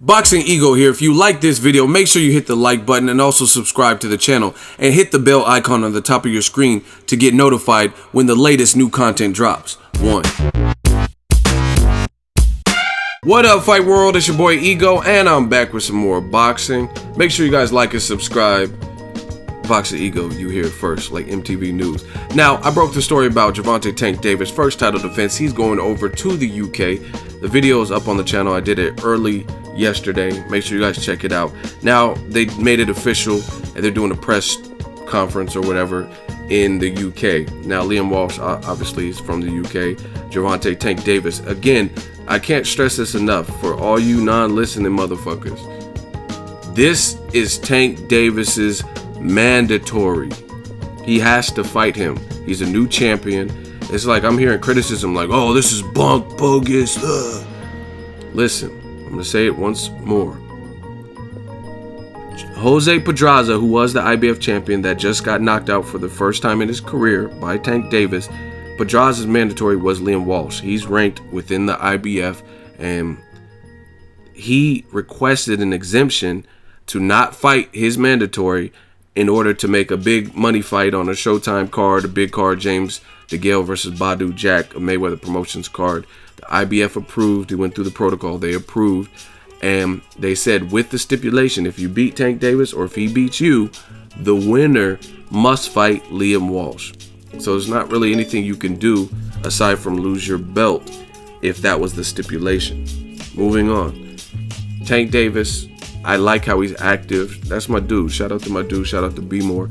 Boxing Ego here. If you like this video, make sure you hit the like button and also subscribe to the channel and hit the bell icon on the top of your screen to get notified when the latest new content drops. What up, Fight World? It's your boy Ego, and I'm back with some more boxing. Make sure you guys like and subscribe. Boxing Ego, you hear it first, like MTV News. Now, I broke the story about Gervonta Tank Davis' first title defense. He's going over to the UK. The video is up on the channel. I did it early yesterday. Make sure you guys check it out. Now, they made it official, and they're doing a press conference or whatever in the UK. Now, Liam Walsh, obviously, is from the UK. Gervonta Tank Davis. Again, I can't stress this enough for all you non-listening motherfuckers. This is Tank Davis's mandatory. He has to fight him. He's a new champion. It's like I'm hearing criticism like, oh, this is bogus. Listen, I'm gonna say it once more. Jose Pedraza, who was the IBF champion that just got knocked out for the first time in his career by Tank Davis, Pedraza's mandatory was Liam Walsh. He's ranked within the IBF, and he requested an exemption to not fight his mandatory in order to make a big money fight on a Showtime card, a big card, James DeGale versus Badu Jack, a Mayweather Promotions card. The IBF approved. He went through the protocol. They approved. And they said with the stipulation, if you beat Tank Davis or if he beats you, the winner must fight Liam Walsh. So there's not really anything you can do aside from lose your belt if that was the stipulation. Moving on. Tank Davis, I like how he's active. That's my dude. Shout out to my dude. Shout out to B More.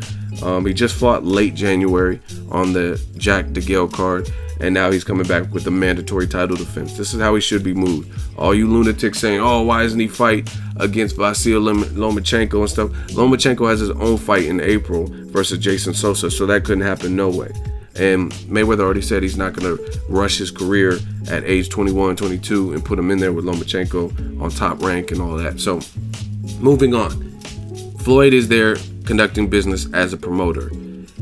He just fought late January on the Jack DeGale card, and now he's coming back with the mandatory title defense. This is how he should be moved. All you lunatics saying, oh, why doesn't he fight against Vasyl Lomachenko and stuff? Lomachenko has his own fight in April versus Jason Sosa, so that couldn't happen no way. And Mayweather already said he's not going to rush his career at age 21, 22 and put him in there with Lomachenko on Top Rank and all that. So, moving on. Floyd is there conducting business as a promoter.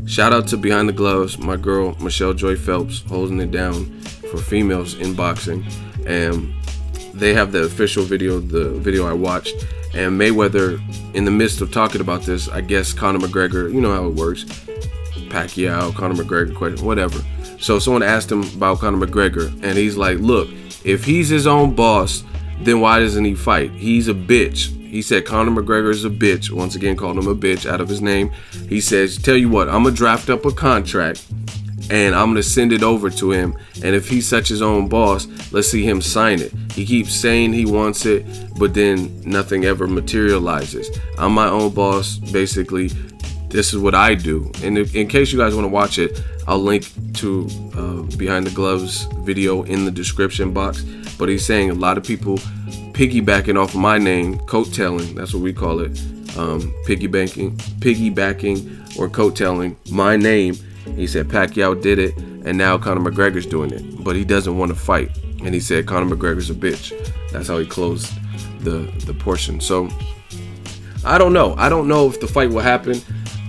Shout out to Behind the Gloves, my girl Michelle Joy Phelps holding it down for females in boxing. And they have the official video, the video I watched. And Mayweather, in the midst of talking about this, I guess Conor McGregor, you know how it works. Pacquiao, Conor McGregor question, whatever. So someone asked him about Conor McGregor, and he's like, look, if he's his own boss, then why doesn't he fight? He's a bitch. He said Conor McGregor is a bitch. Once again, called him a bitch out of his name. He says, tell you what, I'm going to draft up a contract, and I'm going to send it over to him. And if he's such his own boss, let's see him sign it. He keeps saying he wants it, but then nothing ever materializes. I'm my own boss, basically. This is what I do. And in case you guys want to watch it, I'll link to Behind the Gloves video in the description box. But he's saying a lot of people piggybacking off of my name, coattailing, that's what we call it, piggybacking or coattailing my name. He said Pacquiao did it, and now Conor McGregor's doing it, but he doesn't want to fight. And he said Conor McGregor's a bitch. That's how he closed the portion. So I don't know. I don't know if the fight will happen.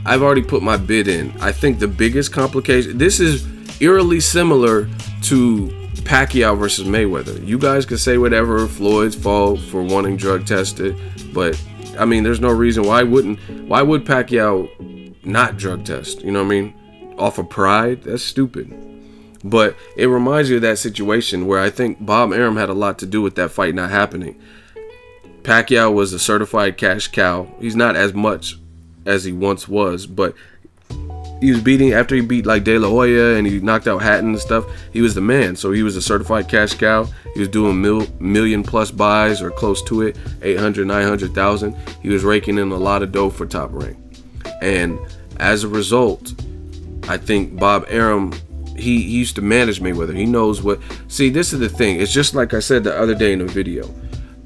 I've already put my bid in. I think the biggest complication, this is eerily similar to Pacquiao versus Mayweather. You guys can say whatever, Floyd's fault for wanting drug tested, but I mean, there's no reason why would Pacquiao not drug test? You know what I mean? Off of pride? That's stupid. But it reminds you of that situation where I think Bob Arum had a lot to do with that fight not happening. Pacquiao was a certified cash cow. He's not as much as he once was, but he was beating, after he beat like De La Hoya and he knocked out Hatton and stuff, he was the man. So he was a certified cash cow. He was doing million plus buys or close to it, 800, 900,000. He was raking in a lot of dough for Top Rank. And as a result, I think Bob Arum, he used to manage Mayweather. He knows what, see, this is the thing. It's just like I said the other day in a video.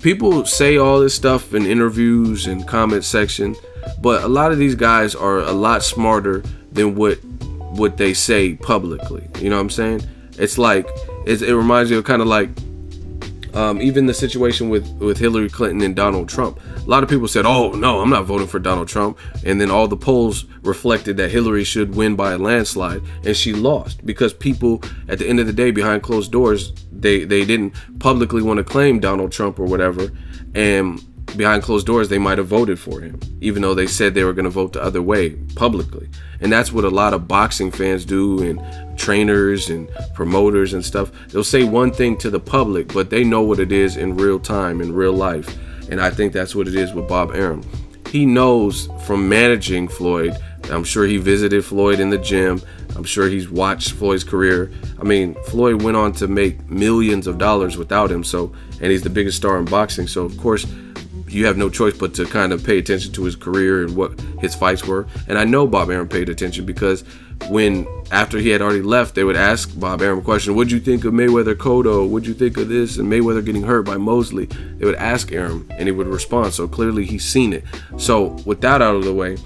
People say all this stuff in interviews and comment section, but a lot of these guys are a lot smarter than what they say publicly. You know what I'm saying? It's like, it reminds me of kind of like even the situation with Hillary Clinton and Donald Trump. A lot of people said, oh no, I'm not voting for Donald Trump, and then all the polls reflected that Hillary should win by a landslide, and she lost because people at the end of the day behind closed doors, they didn't publicly want to claim Donald Trump or whatever, and behind closed doors, they might have voted for him, even though they said they were going to vote the other way publicly. And that's what a lot of boxing fans do, and trainers and promoters and stuff. They'll say one thing to the public, but they know what it is in real time, in real life. And I think that's what it is with Bob Arum. He knows from managing Floyd. I'm sure he visited Floyd in the gym. I'm sure he's watched Floyd's career. I mean, Floyd went on to make millions of dollars without him, and he's the biggest star in boxing. So, of course, you have no choice but to kind of pay attention to his career and what his fights were. And I know Bob Arum paid attention, because after he had already left, they would ask Bob Arum a question: what'd you think of Mayweather Cotto? What'd you think of this? And Mayweather getting hurt by Mosley. They would ask Arum, and he would respond. So clearly he's seen it. So with that out of the way,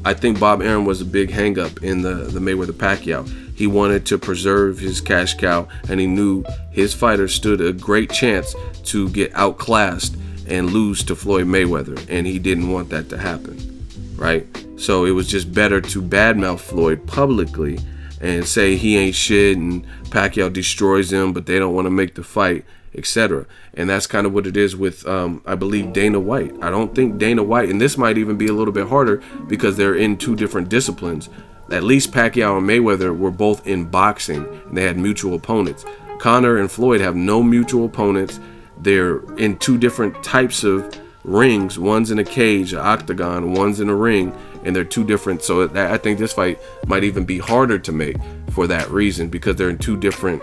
I think Bob Arum was a big hang-up in the Mayweather-Pacquiao. He wanted to preserve his cash cow, and he knew his fighter stood a great chance to get outclassed and lose to Floyd Mayweather, and he didn't want that to happen, right? So it was just better to badmouth Floyd publicly and say he ain't shit and Pacquiao destroys him, but they don't want to make the fight, etc. And that's kind of what it is with, I believe, Dana White. I don't think Dana White, and this might even be a little bit harder because they're in two different disciplines. At least Pacquiao and Mayweather were both in boxing, and they had mutual opponents. Conor and Floyd have no mutual opponents. They're in two different types of rings. One's in a cage, an octagon, one's in a ring, and they're two different. So I think this fight might even be harder to make for that reason, because they're in two different,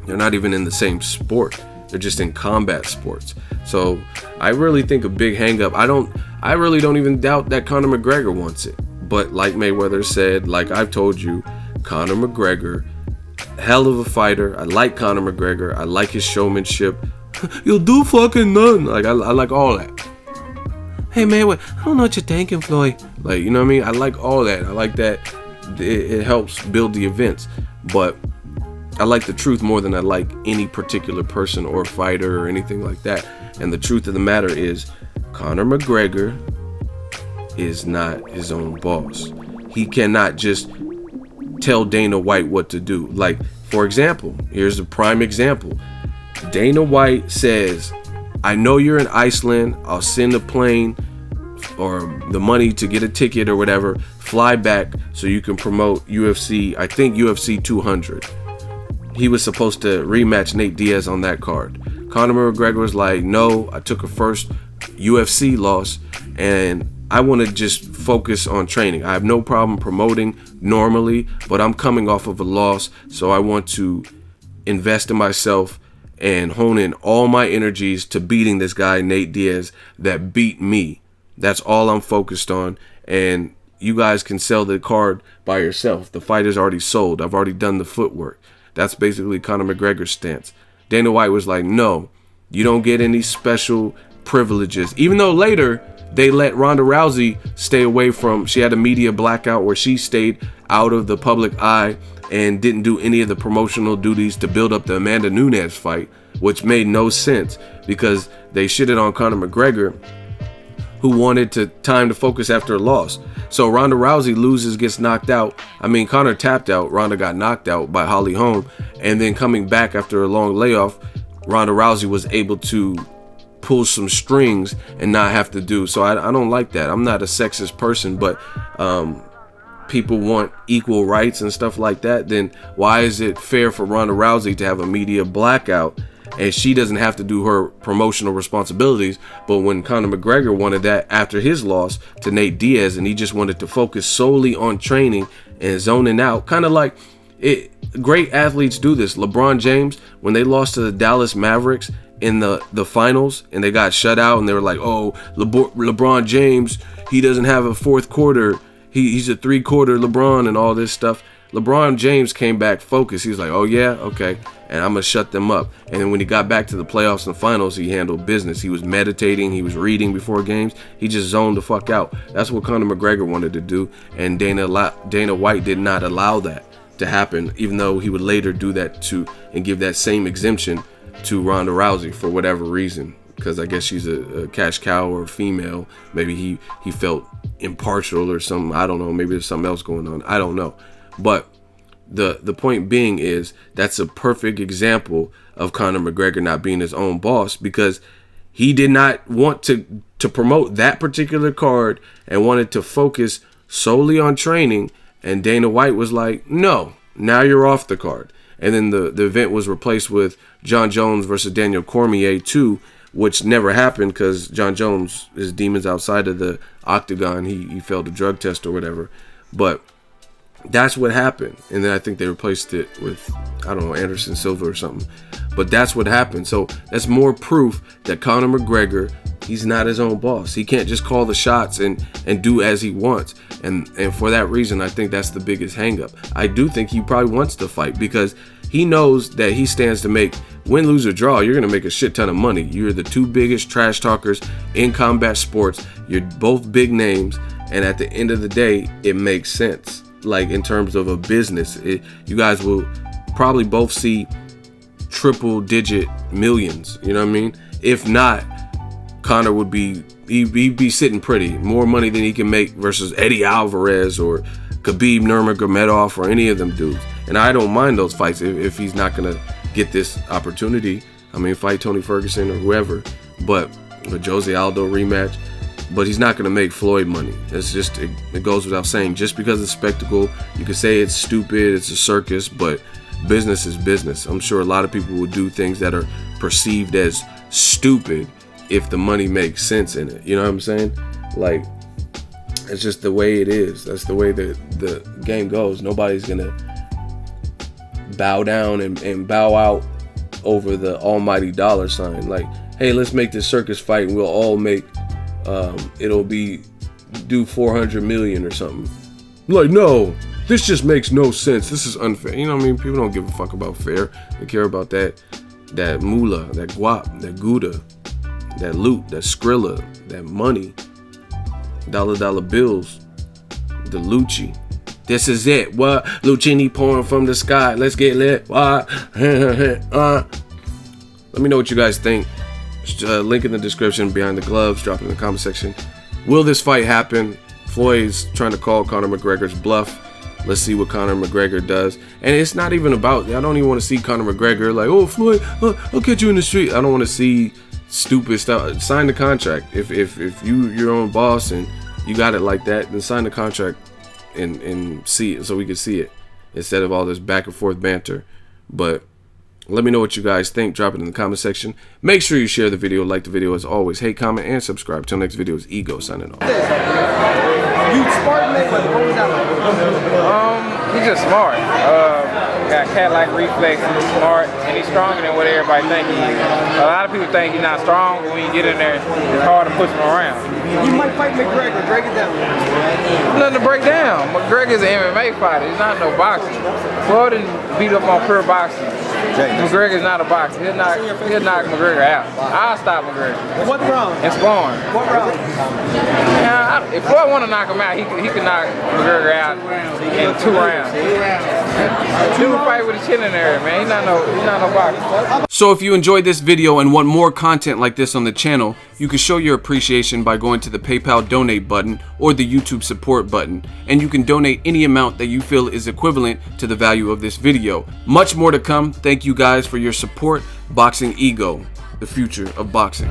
they're not even in the same sport. They're just in combat sports. So I really think a big hang-up. I really don't even doubt that Conor McGregor wants it. But like Mayweather said, like I've told you, Conor McGregor, hell of a fighter. I like Conor McGregor. I like his showmanship. You'll do fucking nothing. Like I like all that. Hey Mayweather, I don't know what you're thinking, Floyd. Like, you know what I mean? I like all that. I like that it helps build the events. But I like the truth more than I like any particular person or fighter or anything like that. And the truth of the matter is, Conor McGregor is not his own boss. He cannot just tell Dana White what to do. Like, for example, here's a prime example. Dana White says, I know you're in Iceland. I'll send a plane or the money to get a ticket or whatever. Fly back so you can promote UFC, I think UFC 200. He was supposed to rematch Nate Diaz on that card. Conor McGregor was like, no, I took a first UFC loss and I want to just focus on training. I have no problem promoting normally, but I'm coming off of a loss, so I want to invest in myself and hone in all my energies to beating this guy, Nate Diaz, that beat me. That's all I'm focused on. And you guys can sell the card by yourself. The fight is already sold. I've already done the footwork. That's basically Conor McGregor's stance. Dana White was like, no, you don't get any special privileges. Even though later they let Ronda Rousey stay away from, she had a media blackout where she stayed out of the public eye and didn't do any of the promotional duties to build up the Amanda Nunes fight, which made no sense because they shitted on Conor McGregor, who wanted time to focus after a loss. So Ronda Rousey loses, gets knocked out. I mean, Conor tapped out, Ronda got knocked out by Holly Holm, and then coming back after a long layoff, Ronda Rousey was able to pull some strings and not have to do. So I don't like that. I'm not a sexist person, but people want equal rights and stuff like that, then why is it fair for Ronda Rousey to have a media blackout and she doesn't have to do her promotional responsibilities? But when Conor McGregor wanted that after his loss to Nate Diaz, and he just wanted to focus solely on training and zoning out, kind of like it. Great athletes do this. LeBron James, when they lost to the Dallas Mavericks in the finals and they got shut out and they were like, oh, LeBron James, he doesn't have a fourth quarter. He's a three-quarter LeBron and all this stuff. LeBron James came back focused. He was like, oh, yeah, okay, and I'm going to shut them up. And then when he got back to the playoffs and finals, he handled business. He was meditating. He was reading before games. He just zoned the fuck out. That's what Conor McGregor wanted to do, and Dana White did not allow that to happen, even though he would later do that and give that same exemption to Ronda Rousey for whatever reason, because I guess she's a cash cow or a female. Maybe he felt impartial or something. I don't know. Maybe there's something else going on. I don't know. But the point being is that's a perfect example of Conor McGregor not being his own boss, because he did not want to promote that particular card and wanted to focus solely on training. And Dana White was like, no, now you're off the card. And then the event was replaced with John Jones versus Daniel Cormier 2, which never happened because John Jones is demons outside of the octagon. He failed a drug test or whatever. But that's what happened. And then I think they replaced it with, I don't know, Anderson Silva or something. But that's what happened. So that's more proof that Conor McGregor, he's not his own boss. He can't just call the shots and do as he wants. And for that reason, I think that's the biggest hang-up. I do think he probably wants to fight because he knows that he stands to make, win, lose, or draw, you're going to make a shit ton of money. You're the two biggest trash talkers in combat sports. You're both big names. And at the end of the day, it makes sense. Like in terms of a business, you guys will probably both see triple-digit millions. You know what I mean? If not, Conor would be, he'd be sitting pretty. More money than he can make versus Eddie Alvarez or Khabib Nurmagomedov or any of them dudes. And I don't mind those fights if he's not going to get this opportunity. I mean, fight Tony Ferguson or whoever. But a Jose Aldo rematch. But he's not going to make Floyd money. It's just, it goes without saying. Just because it's spectacle, you can say it's stupid, it's a circus, but business is business. I'm sure a lot of people will do things that are perceived as stupid if the money makes sense in it. You know what I'm saying? Like, it's just the way it is. That's the way the game goes. Nobody's going to bow down and bow out over the almighty dollar sign. Like, hey, let's make this circus fight and we'll all make, it'll be do 400 million or something. Like, no, this just makes no sense. This is unfair. You know what I mean? People don't give a fuck about fair. They care about that moolah, that guap, that gouda, that loot, that skrilla, that money, dollar bills, the Lucci. This is it. What? Lucini pouring from the sky. Let's get lit. What? Let me know what you guys think. Link in the description behind the gloves. Drop it in the comment section. Will this fight happen? Floyd's trying to call Conor McGregor's bluff. Let's see what Conor McGregor does. And it's not even about, I don't even want to see Conor McGregor like, oh, Floyd, I'll catch you in the street. I don't want to see stupid stuff. Sign the contract. If you're your own boss and you got it like that, then sign the contract and see it so we can see it instead of all this back and forth banter. But let me know what you guys think. Drop it in the comment section. Make sure you share the video, like the video as always. Hate, comment, and subscribe. Till next video is Ego signing off. You sparred Mayweather. What was that like? He's just smart. Got cat-like reflexes, smart, and he's stronger than what everybody think he is. A lot of people think he's not strong, but when you get in there, it's hard to push him around. You might fight McGregor. Break it down. Nothing to break down. McGregor's an MMA fighter. He's not no boxing. Floyd didn't beat up on pure boxing. McGregor's not a boxer. He'll knock McGregor out. I'll stop McGregor. What round? And sparring. What round? Yeah, if Floyd want to knock him out, he can knock McGregor out in 2 rounds. Dude fight with his chin in there, man. He's not no boxer. So if you enjoyed this video and want more content like this on the channel, you can show your appreciation by going to the PayPal donate button or the YouTube support button, and you can donate any amount that you feel is equivalent to the value of this video. Much more to come. Thank you guys for your support. Boxing Ego, the future of boxing.